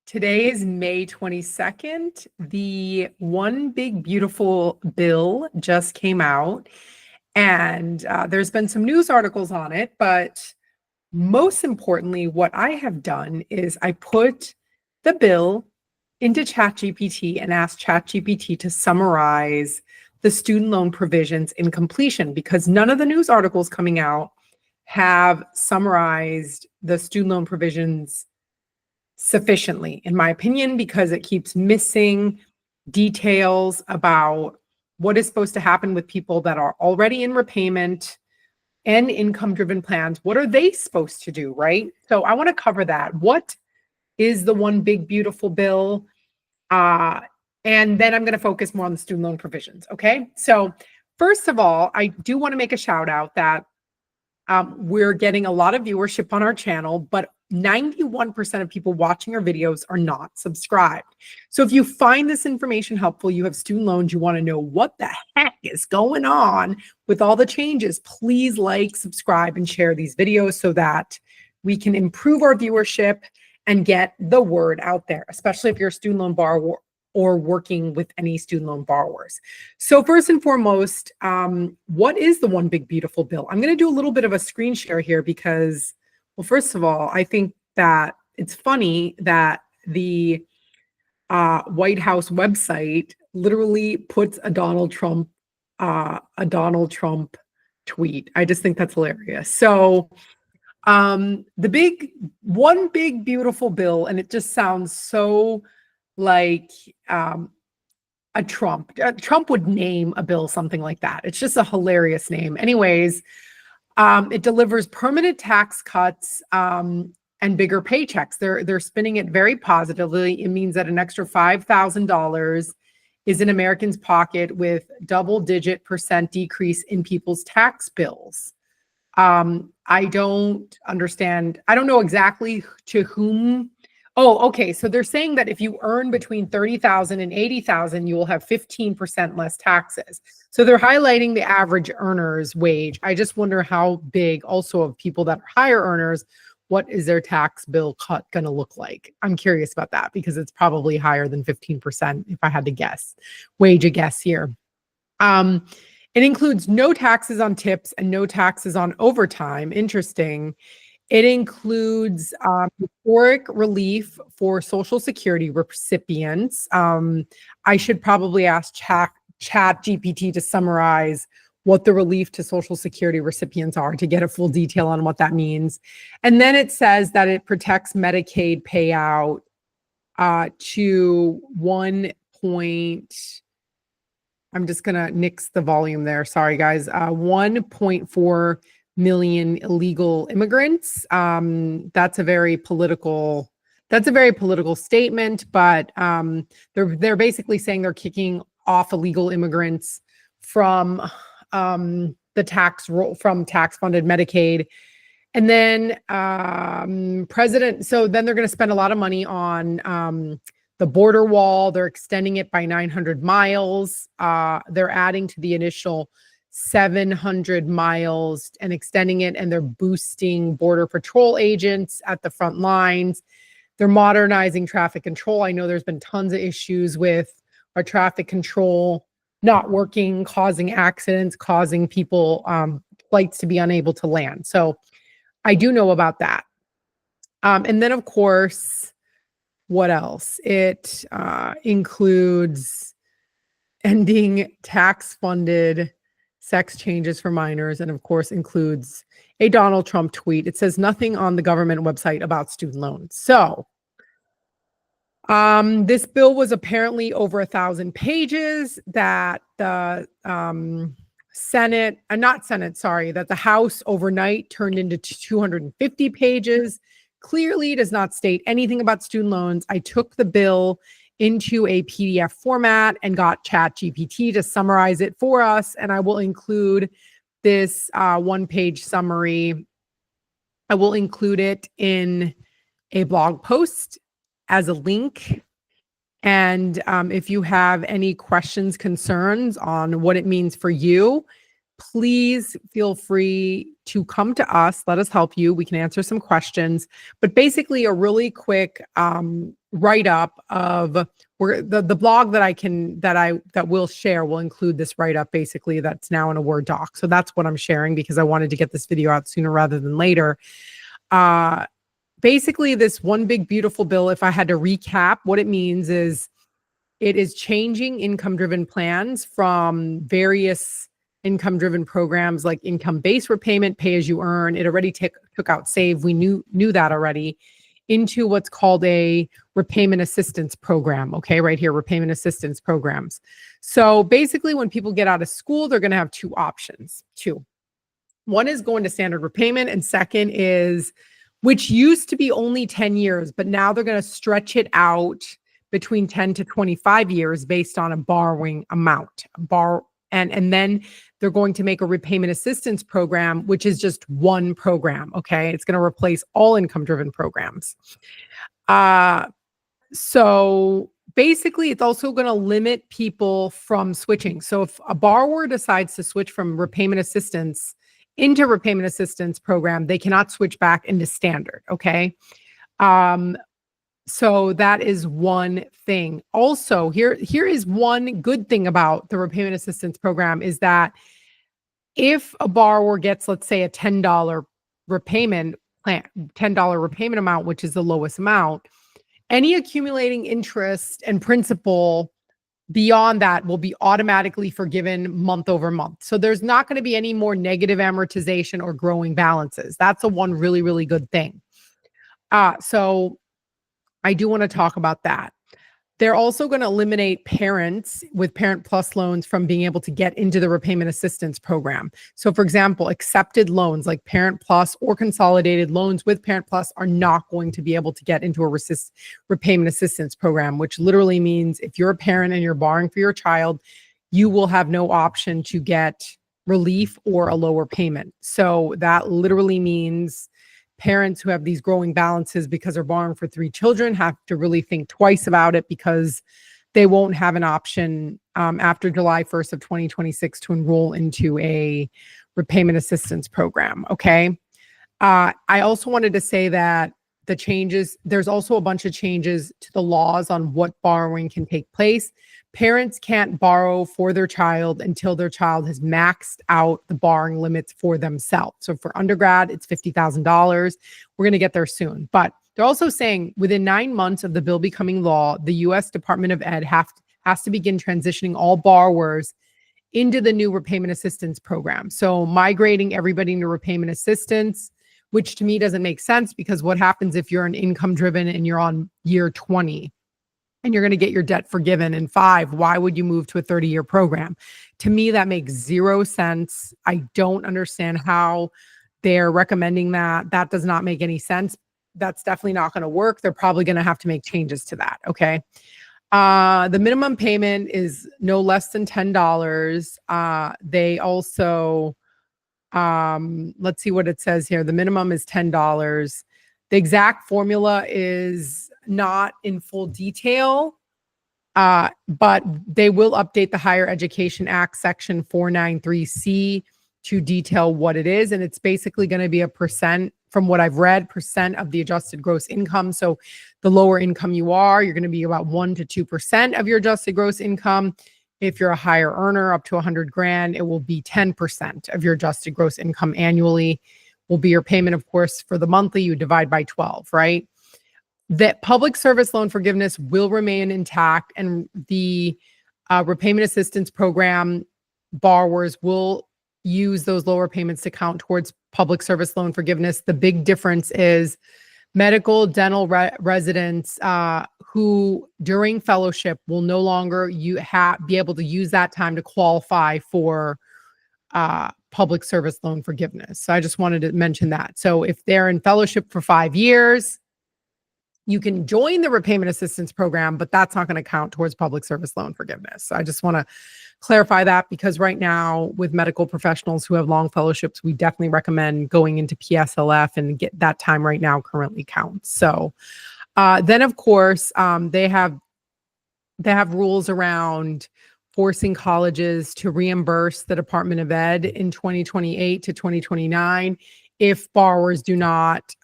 Today is May 22nd. The One Big Beautiful Bill just came out, and there's been some news articles on it, but most importantly, what I have done is I put the bill into ChatGPT and asked ChatGPT to summarize the student loan provisions in completion, because none of the news articles coming out have summarized the student loan provisions sufficiently, in my opinion, because it keeps missing details about what is supposed to happen with people that are already in repayment and income-driven plans. What are they supposed to do, right? So I want to cover that. What is the One Big Beautiful Bill? And then I'm going to focus more on the student loan provisions, okay? So first of all, I do want to make a shout out that we're getting a lot of viewership on our channel, but 91% of people watching our videos are not subscribed. So if you find this information helpful, you have student loans, you want to know what the heck is going on with all the changes, please like, subscribe, and share these videos so that we can improve our viewership and get the word out there, especially if you're a student loan borrower or working with any student loan borrowers. So first and foremost, what is the One Big Beautiful Bill? I'm going to do a little bit of a screen share here because, well, first of all, I think that it's funny that the White House website literally puts a Donald Trump tweet. I just think that's hilarious. So the One Big Beautiful Bill, and it just sounds so like a Trump. Trump would name a bill something like that. It's just a hilarious name. Anyways, it delivers permanent tax cuts and bigger paychecks. They're spinning it very positively. It means that an extra $5,000 is in Americans' pocket with double-digit % decrease in people's tax bills. I don't understand. I don't know exactly to whom. Oh, okay. So they're saying that if you earn between $30,000 and $80,000, you will have 15% less taxes. So they're highlighting the average earner's wage. I just wonder how big also of people that are higher earners, what is their tax bill cut going to look like? I'm curious about that because it's probably higher than 15% if I had to guess, wage a guess here. It includes no taxes on tips and no taxes on overtime. Interesting. It includes historic relief for Social Security recipients. I should probably ask ChatGPT to summarize what the relief to Social Security recipients are to get a full detail on what that means. And then it says that it protects Medicaid payout to 1 point. I'm just going to nix the volume there. Sorry, guys. 1.4 million illegal immigrants. That's a very political statement, but they're basically saying they're kicking off illegal immigrants from the tax roll from tax-funded Medicaid. And then so then they're going to spend a lot of money on the border wall. They're extending it by 900 miles. They're adding to the initial 700 miles and extending it, and they're boosting Border Patrol agents at the front lines. They're modernizing traffic control. I know there's been tons of issues with our traffic control not working, causing accidents, causing people, flights to be unable to land. So I do know about that. And then, of course, what else? It includes ending tax-funded sex changes for minors, and of course includes a Donald Trump tweet. It says nothing on the government website about student loans. So this bill was apparently over 1,000 pages that the that the House overnight turned into 250 pages. Clearly does not state anything about student loans. I took the bill into a PDF format and got ChatGPT to summarize it for us. And I will include this one-page summary. I will include it in a blog post as a link. And if you have any questions, concerns on what it means for you, please feel free to come to us. Let us help you. We can answer some questions. But basically, a really quick write-up of the blog that we'll share will include this write-up basically that's now in a Word doc. So that's what I'm sharing because I wanted to get this video out sooner rather than later. Basically, this one big beautiful bill, if I had to recap, what it means is it is changing income-driven plans from various income-driven programs like income-based repayment, pay-as-you-earn. It already took out SAVE. We knew that already, into what's called a repayment assistance program. Okay, right here, repayment assistance programs. So basically, when people get out of school, they're going to have two options. One is going to standard repayment, and second is, which used to be only 10 years, but now they're going to stretch it out between 10 to 25 years based on a borrowing amount. And then they're going to make a repayment assistance program, which is just one program, okay? It's going to replace all income-driven programs. So basically, it's also going to limit people from switching. So if a borrower decides to switch from repayment assistance into repayment assistance program, they cannot switch back into standard, okay? So that is one thing. Also, here is one good thing about the repayment assistance program is that if a borrower gets, let's say, a $10 repayment plan, $10 repayment amount, which is the lowest amount, any accumulating interest and principal beyond that will be automatically forgiven month over month. So there's not going to be any more negative amortization or growing balances. That's one really, really good thing. So I do want to talk about that. They're also going to eliminate parents with Parent Plus loans from being able to get into the repayment assistance program. So for example, accepted loans like Parent Plus or consolidated loans with Parent Plus are not going to be able to get into a repayment assistance program, which literally means if you're a parent and you're borrowing for your child, you will have no option to get relief or a lower payment. So that literally means parents who have these growing balances because they're borrowing for 3 children have to really think twice about it because they won't have an option after July 1st of 2026 to enroll into a repayment assistance program, okay? I also wanted to say that there's also a bunch of changes to the laws on what borrowing can take place. Parents can't borrow for their child until their child has maxed out the borrowing limits for themselves. So for undergrad, it's $50,000. We're going to get there soon. But they're also saying within 9 months of the bill becoming law, the U.S. Department of Ed has to begin transitioning all borrowers into the new repayment assistance program. So migrating everybody into repayment assistance, which to me doesn't make sense because what happens if you're an income driven and you're on year 20? And you're going to get your debt forgiven in 5, why would you move to a 30-year program? To me, that makes zero sense. I don't understand how they're recommending that. That does not make any sense. That's definitely not going to work. They're probably going to have to make changes to that, okay? The minimum payment is no less than $10. They also, let's see what it says here. The minimum is $10. The exact formula is not in full detail, but they will update the Higher Education Act Section 493C to detail what it is. And it's basically going to be a percent, from what I've read, percent of the adjusted gross income. So the lower income you are, you're going to be about 1 to 2% of your adjusted gross income. If you're a higher earner, up to 100 grand, it will be 10% of your adjusted gross income annually will be your payment. Of course, for the monthly, you divide by 12, right? That public service loan forgiveness will remain intact, and the repayment assistance program borrowers will use those lower payments to count towards public service loan forgiveness. The big difference is medical, dental residents who during fellowship will no longer be able to use that time to qualify for public service loan forgiveness. So I just wanted to mention that. So if they're in fellowship for 5 years, you can join the repayment assistance program, but that's not going to count towards public service loan forgiveness. So I just want to clarify that because right now with medical professionals who have long fellowships, we definitely recommend going into PSLF and get that time right now currently counts. So then of course they have rules around forcing colleges to reimburse the Department of Ed in 2028 to 2029 if borrowers do not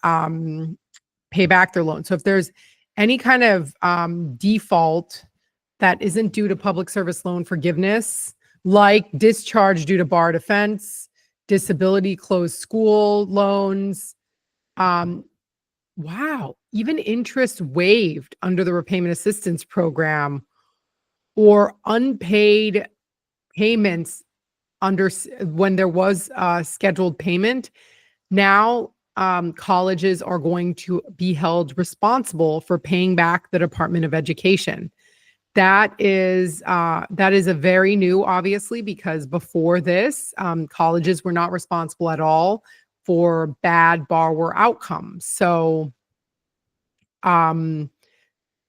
pay back their loan. So if there's any kind of default that isn't due to public service loan forgiveness, like discharge due to bar defense, disability closed school loans, wow, even interest waived under the Repayment Assistance Program, or unpaid payments under when there was a scheduled payment. Now, colleges are going to be held responsible for paying back the Department of Education. That is a very new, obviously, because before this, colleges were not responsible at all for bad borrower outcomes. So,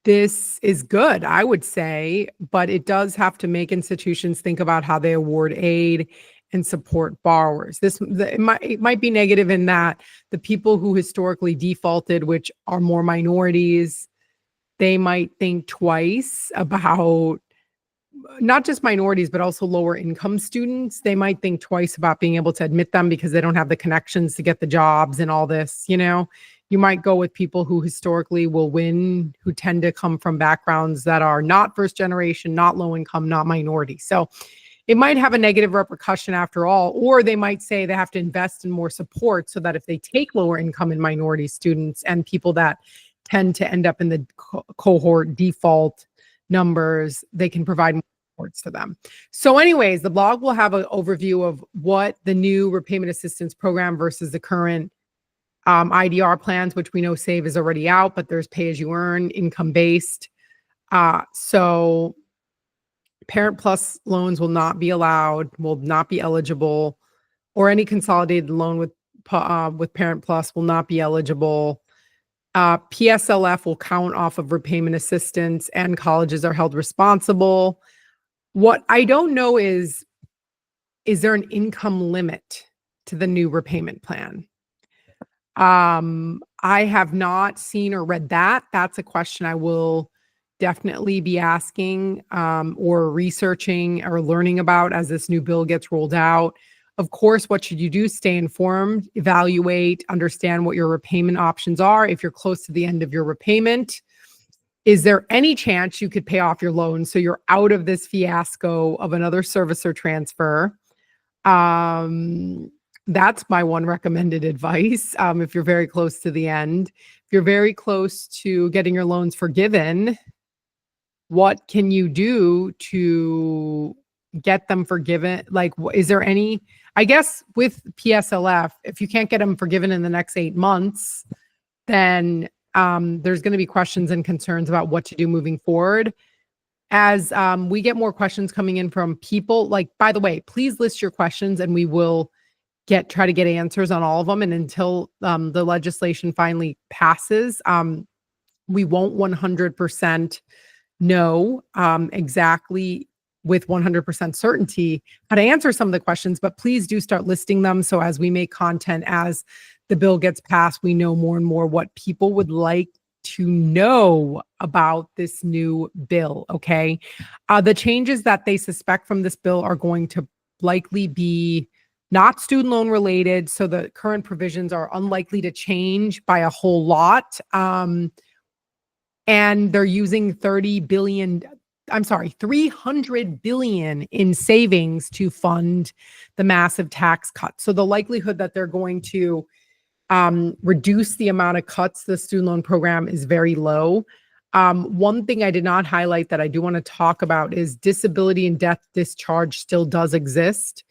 this is good, I would say, but it does have to make institutions think about how they award aid and support borrowers. It might be negative in that the people who historically defaulted, which are more minorities, they might think twice about, not just minorities, but also lower income students. They might think twice about being able to admit them because they don't have the connections to get the jobs and all this, You might go with people who historically will win, who tend to come from backgrounds that are not first generation, not low income, not minority. So it might have a negative repercussion after all, or they might say they have to invest in more support so that if they take lower income and minority students and people that tend to end up in the cohort default numbers, they can provide more supports to them. So anyways, the blog will have an overview of what the new Repayment Assistance Program versus the current IDR plans, which we know SAVE is already out, but there's pay as you earn, income-based. So Parent Plus loans will not be allowed, will not be eligible, or any consolidated loan with Parent Plus will not be eligible. PSLF will count off of repayment assistance, and colleges are held responsible. What I don't know is there an income limit to the new repayment plan? I have not seen or read that. That's a question I will definitely be asking or researching or learning about as this new bill gets rolled out. Of course, what should you do? Stay informed, evaluate, understand what your repayment options are. If you're close to the end of your repayment, is there any chance you could pay off your loan so you're out of this fiasco of another servicer transfer? That's my one recommended advice. If you're very close to the end, if you're very close to getting your loans forgiven, what can you do to get them forgiven? Like, is there any, I guess with PSLF, if you can't get them forgiven in the next 8 months, then there's going to be questions and concerns about what to do moving forward. As we get more questions coming in from people, like, by the way, please list your questions and we will try to get answers on all of them. And until the legislation finally passes, we won't 100% know exactly with 100% certainty how to answer some of the questions, but please do start listing them. So as we make content, as the bill gets passed, we know more and more what people would like to know about this new bill. Okay. The changes that they suspect from this bill are going to likely be not student loan related. So the current provisions are unlikely to change by a whole lot. And they're using 300 billion in savings to fund the massive tax cuts. So the likelihood that they're going to reduce the amount of cuts to the student loan program is very low. One thing I did not highlight that I do want to talk about is disability and death discharge still does exist.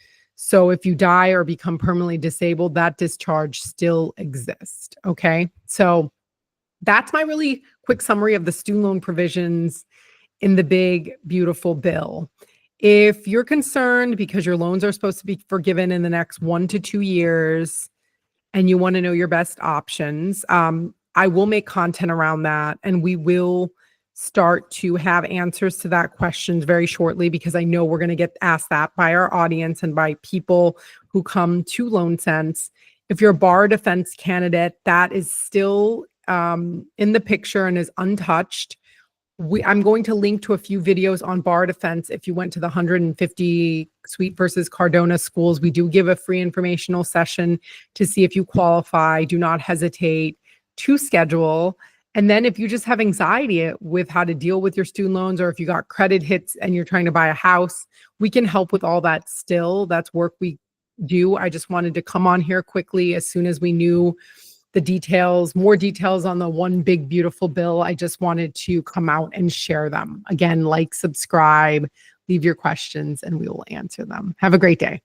So if you die or become permanently disabled, that discharge still exists. Okay. So that's my really quick summary of the student loan provisions in the big, beautiful bill. If you're concerned because your loans are supposed to be forgiven in the next 1 to 2 years and you want to know your best options, I will make content around that, and we will start to have answers to that questions very shortly, because I know we're going to get asked that by our audience and by people who come to LoanSense. If you're a bar defense candidate, that is still in the picture and is untouched. I'm going to link to a few videos on bar defense. If you went to the 150 Sweet versus Cardona schools, we do give a free informational session to see if you qualify. Do not hesitate to schedule. And then if you just have anxiety with how to deal with your student loans, or if you got credit hits and you're trying to buy a house, we can help with all that still. That's work we do. I just wanted to come on here quickly as soon as we knew the details, more details on the one big, beautiful bill. I just wanted to come out and share them. Again, like, subscribe, leave your questions, and we will answer them. Have a great day.